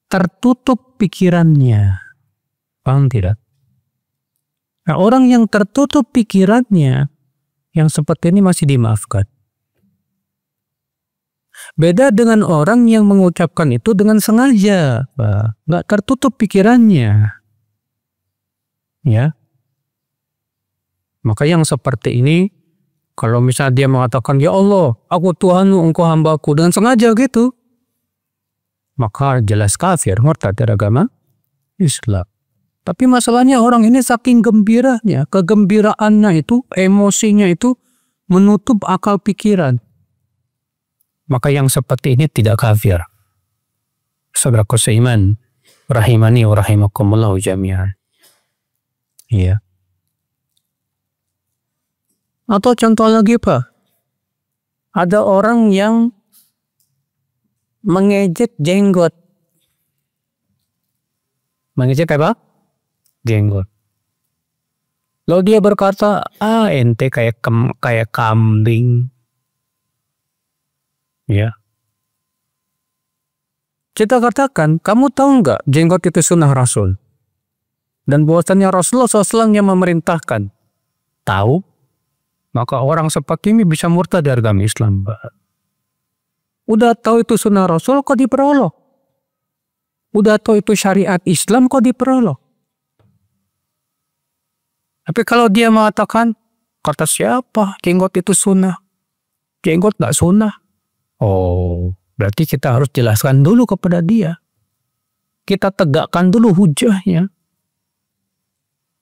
tertutup pikirannya. Paham tidak? Nah, orang yang tertutup pikirannya, yang seperti ini masih dimaafkan. Beda dengan orang yang mengucapkan itu dengan sengaja, Pak. Nggak tertutup pikirannya. Ya. Maka yang seperti ini, kalau misalnya dia mengatakan, "Ya Allah, aku Tuhanmu, engkau hambaku," dengan sengaja gitu, maka jelas kafir, murtad dari agama Islam. Tapi masalahnya orang ini saking gembiranya, kegembiraannya itu, emosinya itu menutup akal pikiran. Maka yang seperti ini tidak kafir. Saudaraku seiman, rahimani wa rahimakumullah jami'an. Iya. Atau contoh lagi, Pak. Ada orang yang mengejek jenggot. Mengejek apa? Jenggot. Lalu dia berkata, ente kayak kambing. Ya. Kita katakan, kamu tahu nggak jenggot itu sunnah Rasul? Dan bahwasannya Rasulullah SAW yang memerintahkan. Tahu? Maka orang seperti ini bisa murtad dari agama Islam. Udah tahu itu sunnah Rasul, kok diperolok? Udah tahu itu syariat Islam, kok diperolok? Tapi kalau dia mengatakan, kata siapa jenggot itu sunnah? Jenggot nggak sunnah. Oh, berarti kita harus jelaskan dulu kepada dia. Kita tegakkan dulu hujahnya.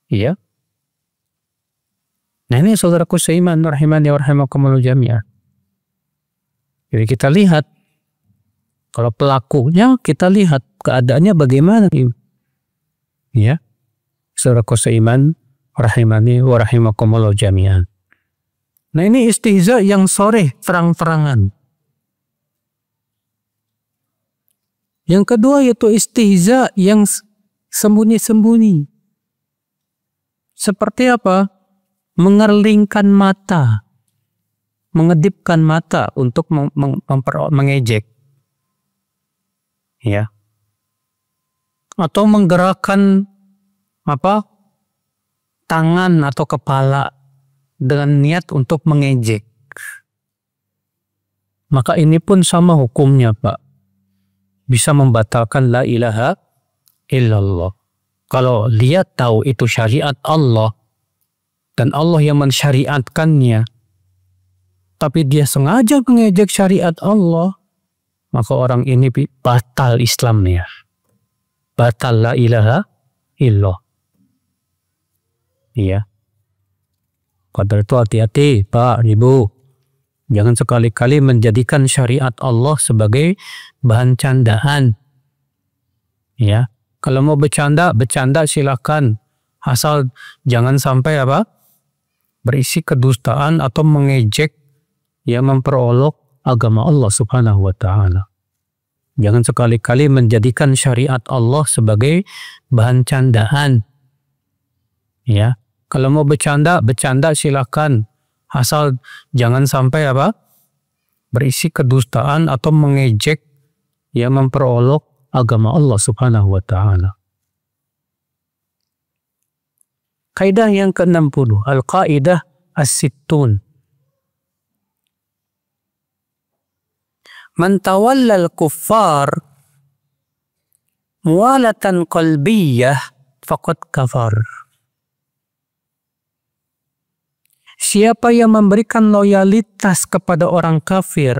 Iya. Nah ini saudaraku seiman, rahimani wa rahimakumullah jami'an. Jadi kita lihat, kalau pelakunya kita lihat keadaannya bagaimana. Ya, saudaraku seiman, rahimani wa rahimakumullah jami'an. Nah ini istihza yang sore terang-terangan. Yang kedua yaitu istihza yang sembunyi-sembunyi. Seperti apa? Mengerlingkan mata, mengedipkan mata untuk mengejek, ya, atau menggerakkan apa? Tangan atau kepala dengan niat untuk mengejek. Maka ini pun sama hukumnya, Pak. Bisa membatalkan la ilaha illallah. Kalau dia tahu itu syariat Allah dan Allah yang mensyariatkannya, tapi dia sengaja mengejek syariat Allah, maka orang ini batal Islamnya. Batal la ilaha illallah. Iya. Karena itu hati-hati, Pak, Ibu. Jangan sekali-kali menjadikan syariat Allah sebagai bahan candaan. Ya. Kalau mau bercanda, bercanda silakan. Asal jangan sampai apa? Berisi kedustaan atau mengejek yang memperolok agama Allah Subhanahu wa taala. Jangan sekali-kali menjadikan syariat Allah sebagai bahan candaan. Ya. Kalau mau bercanda, bercanda silakan. Asal jangan sampai apa? Berisi kedustaan atau mengejek yang memperolok agama Allah Subhanahu wa taala. Kaidah yang ke-60, al-qaidah as-sittun. Man tawalla al-kuffar muwalatan qalbiyah faqad kafar. Siapa yang memberikan loyalitas kepada orang kafir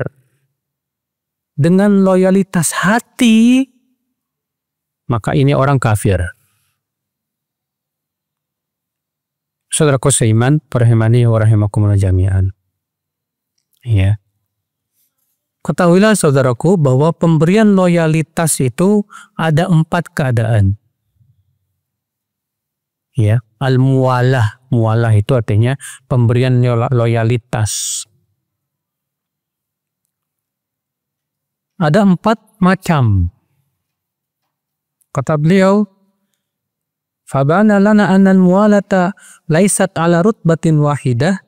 dengan loyalitas hati, maka ini orang kafir. Saudaraku seiman, rahimani wa rahimakumullah jami'an. Ya. Ketahuilah saudaraku bahwa pemberian loyalitas itu ada 4 keadaan. Ya, al-muwalah. Muwalah itu artinya pemberian loyalitas. Ada 4 macam. Kata beliau, fabana lana anna al-muwalata laisat ala rutbatin wahidah.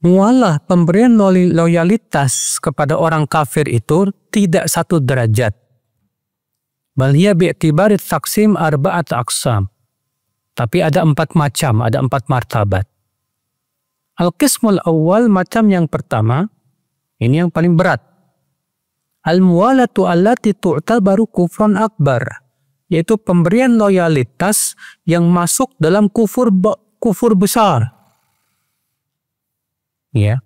Mualah, pemberian loyalitas kepada orang kafir itu tidak satu derajat. Bal hiya bi'tibari taqsim arba'at aqsam. Tapi ada 4 macam, ada 4 martabat. Al-qismul awal, macam yang pertama, ini yang paling berat. Al-muwalatu allati tu'tabaru kufran akbar, yaitu pemberian loyalitas yang masuk dalam kufur besar. Ya.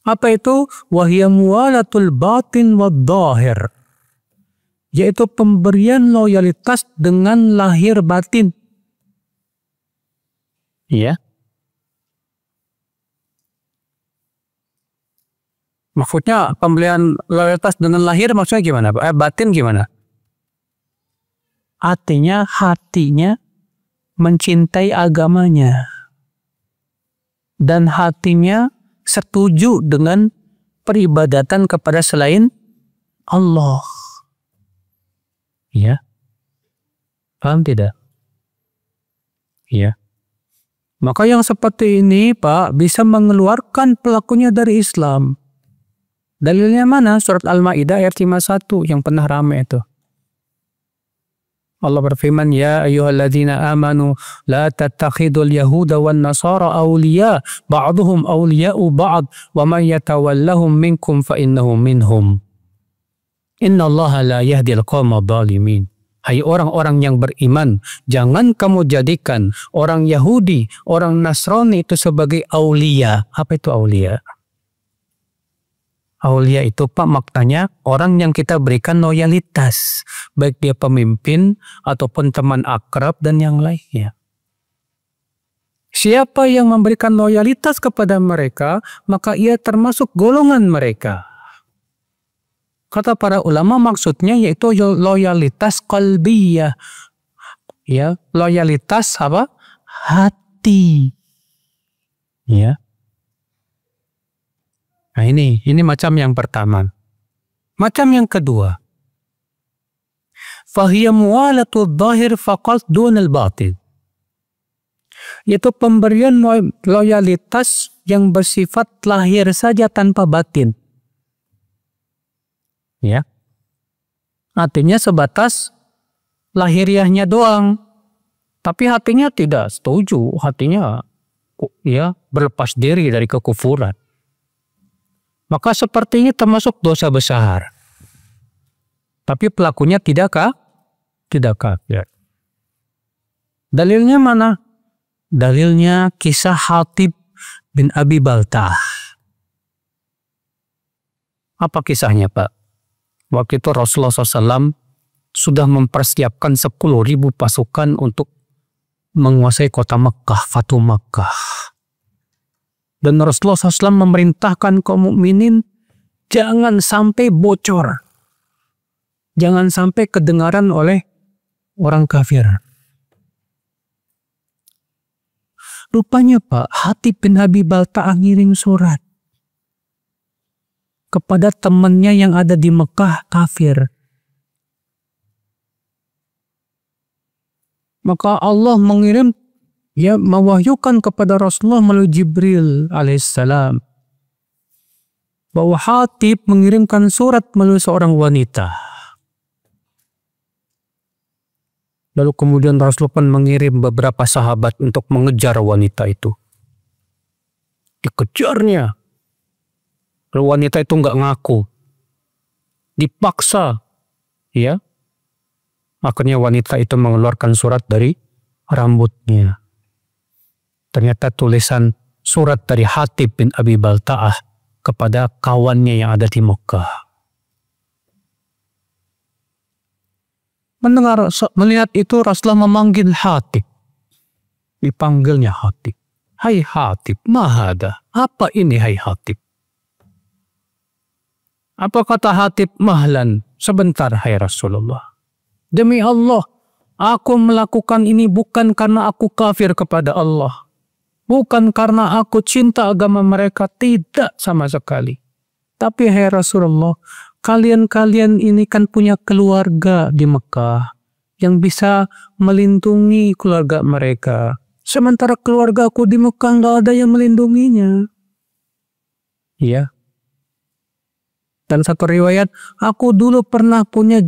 Apa itu? Wahya muwalatul batin wad dhahir, yaitu pemberian loyalitas dengan lahir batin. Ya. Maksudnya pemberian loyalitas dengan lahir maksudnya gimana? Batin gimana? Artinya hatinya mencintai agamanya dan hatinya setuju dengan peribadatan kepada selain Allah. Ya. Paham tidak? Ya. Maka yang seperti ini, Pak, bisa mengeluarkan pelakunya dari Islam. Dalilnya mana? Surat Al-Maidah ayat 51 yang pernah ramai itu. Allah berfirman, ya ayyuhalladzina amanu la tattakhidul yahuda wan nasara awliya ba'duhum awliya'u ba'd wa man yatawallahum minkum fa innahu minhum. Innallaha la yahdil qawma dhalimin. Hai orang-orang yang beriman, jangan kamu jadikan orang Yahudi, orang Nasrani itu sebagai aulia. Apa itu aulia? Aulia itu, Pak, maknanya orang yang kita berikan loyalitas, baik dia pemimpin ataupun teman akrab dan yang lainnya. Siapa yang memberikan loyalitas kepada mereka, maka ia termasuk golongan mereka. Kata para ulama, maksudnya yaitu loyalitas qalbiyah. Ya, loyalitas apa? Hati. Ya. Nah, ini macam yang pertama. Macam yang kedua. Fahiya muwalatu dhahir faqat dunal batin. Yaitu pemberian loyalitas yang bersifat lahir saja tanpa batin. Ya. Artinya sebatas lahiriahnya doang. Tapi hatinya tidak setuju, hatinya ya berlepas diri dari kekufuran. Maka seperti ini termasuk dosa besar. Tapi pelakunya tidak kafir. Dalilnya mana? Dalilnya kisah Hatib bin Abi Baltah. Apa kisahnya, Pak? Waktu itu Rasulullah SAW sudah mempersiapkan 10.000 pasukan untuk menguasai kota Mekah, Fatu Mekah. Dan Rasulullah SAW memerintahkan kaum mukminin jangan sampai bocor. Jangan sampai kedengaran oleh orang kafir. Rupanya, Pak, Hatib bin Abi Balta'ah ngirim surat kepada temannya yang ada di Mekah kafir. Maka Allah mengirim, mewahyukan kepada Rasulullah melalui Jibril alaihissalam bahwa Hatib mengirimkan surat melalui seorang wanita. Lalu kemudian Rasulullah pun mengirim beberapa sahabat untuk mengejar wanita itu. Dikejarnya. Lalu wanita itu nggak ngaku. Dipaksa. Ya. Akhirnya wanita itu mengeluarkan surat dari rambutnya. Ternyata tulisan surat dari Hatib bin Abi Balta'ah kepada kawannya yang ada di Mekah. Melihat itu Rasulullah memanggil Hatib. Dipanggilnya Hatib. Hai Hatib, mahada. Apa ini hai Hatib? Apa kata Hatib? Mahlan, sebentar hai Rasulullah. Demi Allah, Aku melakukan ini bukan karena aku kafir kepada Allah. Bukan karena aku cinta agama mereka. Tidak sama sekali. Tapi hai Rasulullah, kalian ini kan punya keluarga di Mekah yang bisa melindungi keluarga mereka. Sementara keluarga aku di Mekah nggak ada yang melindunginya. Iya. Dan satu riwayat, aku dulu pernah punya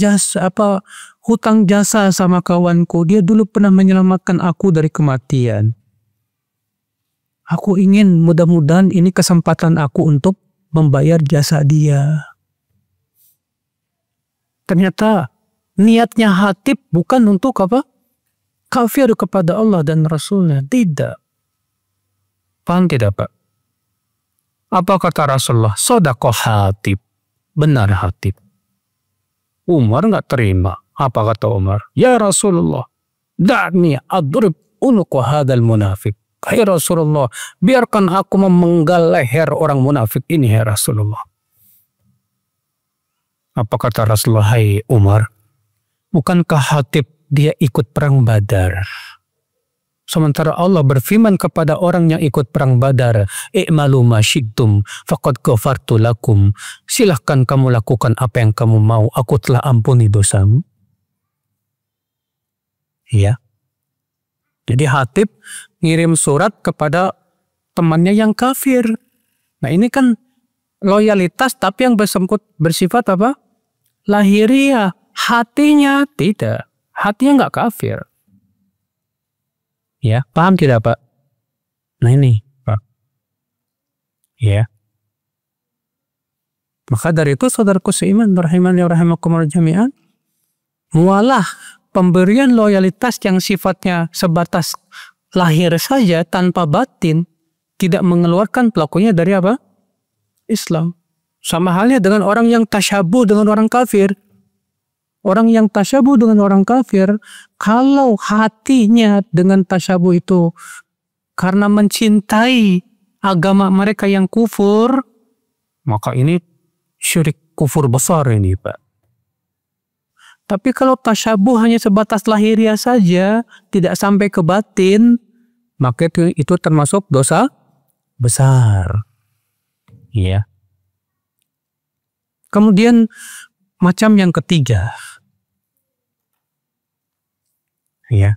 hutang jasa sama kawanku. Dia dulu pernah menyelamatkan aku dari kematian. Aku ingin mudah-mudahan ini kesempatan aku untuk membayar jasa dia. Ternyata niatnya Hatib bukan untuk apa? Kafir kepada Allah dan Rasulnya. Tidak. Paham tidak, Pak? Apa kata Rasulullah? Sodaqah Hatib. Benar Hatib. Umar nggak terima. Apa kata Umar? Ya Rasulullah, da'ni adrib unuq hadal munafik. Hai Rasulullah, biarkan aku memenggal leher orang munafik ini, ya Rasulullah. Apa kata Rasulullah? Hai Umar, bukankah Hatib dia ikut perang Badar? Sementara Allah berfirman kepada orang yang ikut perang Badar, "I'malu ma syi'tum faqad ghafartu lakum." Silahkan kamu lakukan apa yang kamu mau, aku telah ampuni dosamu. Ya. Jadi Hatib ngirim surat kepada temannya yang kafir. Nah ini kan loyalitas tapi yang bersifat apa? Lahiriah. Hatinya tidak. Hatinya nggak kafir. Ya, paham tidak Pak? Nah ini Pak. Ya. Maka dari itu saudaraku seiman, rahimani wa rahimakumullah jami'an, mualah pemberian loyalitas yang sifatnya sebatas lahir saja tanpa batin tidak mengeluarkan pelakunya dari apa? Islam. Sama halnya dengan orang yang tasyabuh dengan orang kafir. Orang yang tasyabuh dengan orang kafir, kalau hatinya dengan tasyabuh itu karena mencintai agama mereka yang kufur, maka ini syirik kufur besar ini Pak. Tapi kalau tasyabuh hanya sebatas lahiriah saja, tidak sampai ke batin, maka itu termasuk dosa besar. Ya. Kemudian macam yang ketiga. Ya.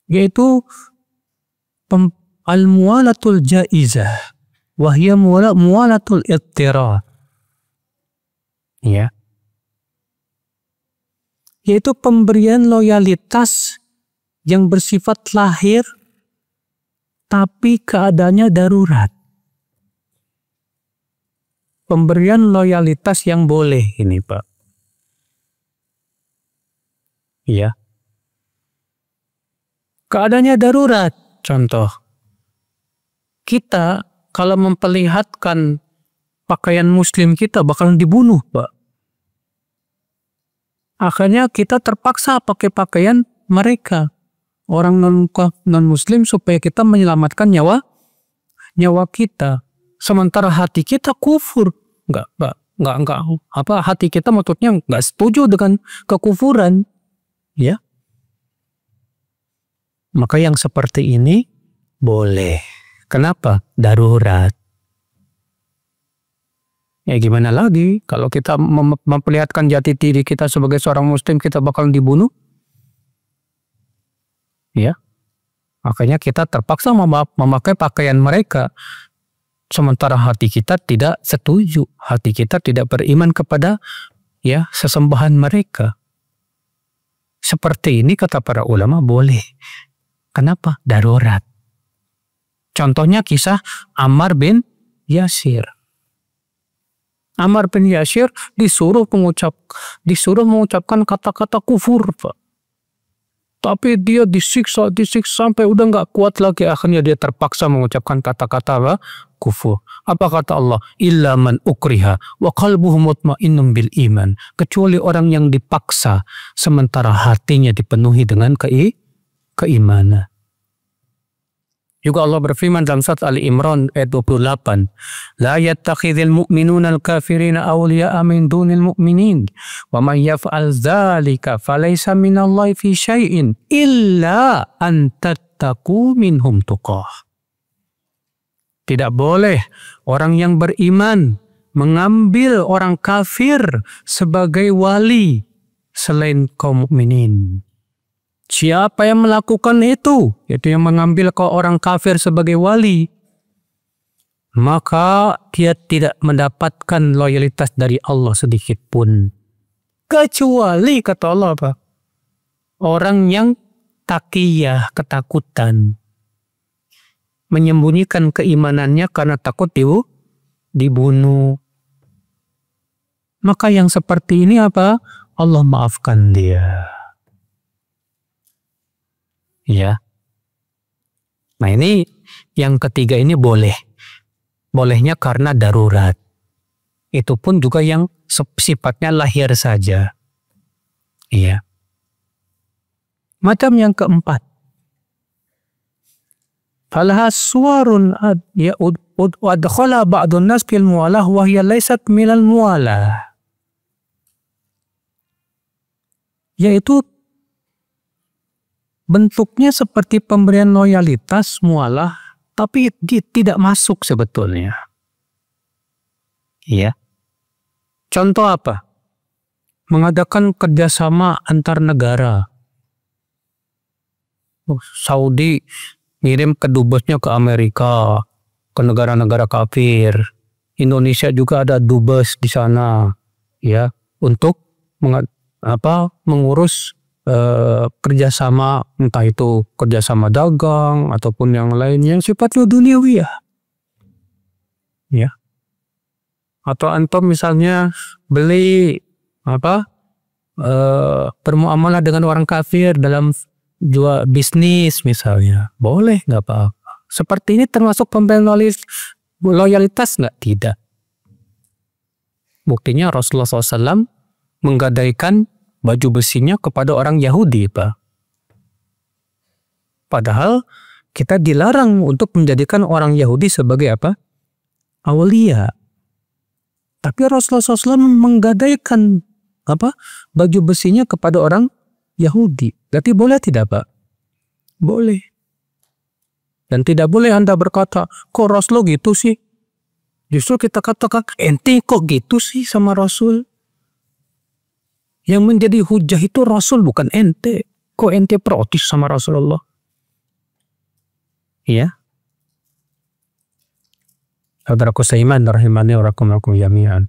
Yaitu al-muwalatul jaizah wa hiya muwalatul ittira. Ya. Yaitu pemberian loyalitas yang bersifat lahir tapi keadaannya darurat. Pemberian loyalitas yang boleh ini Pak. Ya. Keadaannya darurat. Contoh, kita kalau memperlihatkan pakaian muslim kita bakalan dibunuh Pak. Akhirnya kita terpaksa pakai pakaian mereka, orang non muslim, supaya kita menyelamatkan nyawa kita. Sementara hati kita kufur, enggak hati kita maksudnya enggak setuju dengan kekufuran, ya. Maka yang seperti ini boleh. Kenapa? Darurat. Ya gimana lagi kalau kita memperlihatkan jati diri kita sebagai seorang muslim, kita bakal dibunuh? Ya. Makanya kita terpaksa memakai pakaian mereka. Sementara hati kita tidak setuju. Hati kita tidak beriman kepada ya sesembahan mereka. Seperti ini kata para ulama boleh. Kenapa? Darurat. Contohnya kisah Ammar bin Yasir. Ammar bin Yasir disuruh mengucapkan kata-kata kufur, Pak. Tapi dia disiksa sampai udah nggak kuat lagi. Akhirnya dia terpaksa mengucapkan kata-kata apa? Kufur. Apa kata Allah? Illa man ukriha wa qalbuhu mutmainnun bil iman. Kecuali orang yang dipaksa sementara hatinya dipenuhi dengan keimanan. Juga Allah berfirman dalam surat Ali Imran ayat 28, "La yattakhidhul mu'minuna al-kafirina awliya'a min dunil mu'minin, wa man yaf'al dzalika falaysa minallahi fi syai'in illa an tattaqu minhum tuqah." Tidak boleh orang yang beriman mengambil orang kafir sebagai wali selain kaum mukminin. Siapa yang melakukan itu, yaitu yang mengambil orang kafir sebagai wali, maka dia tidak mendapatkan loyalitas dari Allah sedikit pun. Kecuali, kata Allah, apa? Orang yang taqiyah, ketakutan, menyembunyikan keimanannya karena takut dibunuh. Maka yang seperti ini apa? Allah maafkan dia. Ya. Nah ini yang ketiga ini boleh. Bolehnya karena darurat. Itu pun juga yang sifatnya lahir saja. Iya. Macam yang keempat. Falaha suwarun adkhala ba'dun nas fil muwalah wa hiya laysat minal muwalah. Yaitu bentuknya seperti pemberian loyalitas, mualah, tapi tidak masuk sebetulnya. Ya. Contoh apa? Mengadakan kerjasama antar negara. Saudi ngirim kedubesnya ke Amerika, ke negara-negara kafir. Indonesia juga ada dubes di sana, ya, untuk mengurus kerjasama, entah itu kerjasama dagang ataupun yang lainnya yang sifatnya duniawi ya. Atau antum misalnya beli bermuamalah dengan orang kafir dalam jual bisnis misalnya, boleh, nggak apa-apa. Seperti ini termasuk pemberian loyalitas nggak? Tidak. Buktinya Rasulullah SAW menggadaikan baju besinya kepada orang Yahudi, Pak. Padahal kita dilarang untuk menjadikan orang Yahudi sebagai apa? Aulia. Tapi Rasulullah SAW menggadaikan baju besinya kepada orang Yahudi. Berarti boleh tidak, Pak? Boleh. Dan tidak boleh Anda berkata, kok Rasulullah gitu sih? Justru kita katakan, ente kok gitu sih sama Rasul? Yang menjadi hujah itu Rasul, bukan ente. Kok ente protes sama Rasulullah? Iya. Saudaraku seiman, rahimani wa rahimakum jami'an.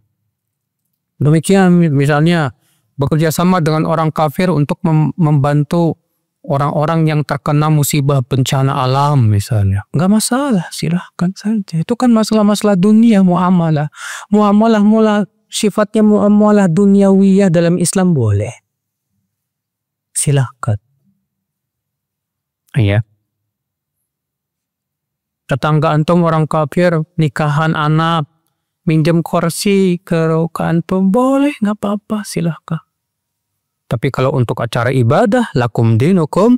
Demikian misalnya bekerja sama dengan orang kafir untuk membantu orang-orang yang terkena musibah bencana alam misalnya. Enggak masalah, silahkan saja. Itu kan masalah-masalah dunia, muamalah. Muamalah sifatnya muamalah duniawiyah dalam Islam boleh. Silahkan. Iya. Tetangga antum orang kafir, nikahan anak, minjem kursi ke antum, boleh, nggak apa-apa, silahkan. Tapi kalau untuk acara ibadah, lakum dinukum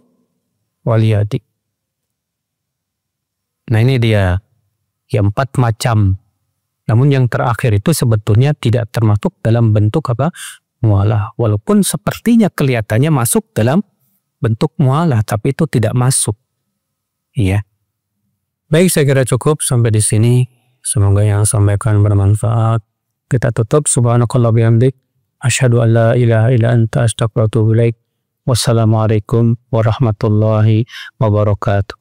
waliyadi. Nah ini dia, yang 4 macam. Namun yang terakhir itu sebetulnya tidak termasuk dalam bentuk mualah. Walaupun sepertinya kelihatannya masuk dalam bentuk mualah, tapi itu tidak masuk. Iya. Baik, saya kira cukup sampai di sini. Semoga yang sampaikan bermanfaat. Kita tutup. Subhanakallah bihamdik. Asyhadu an la ilaha illa anta astaghfiruka wa atubu ilaik. Wassalamualaikum warahmatullahi wabarakatuh.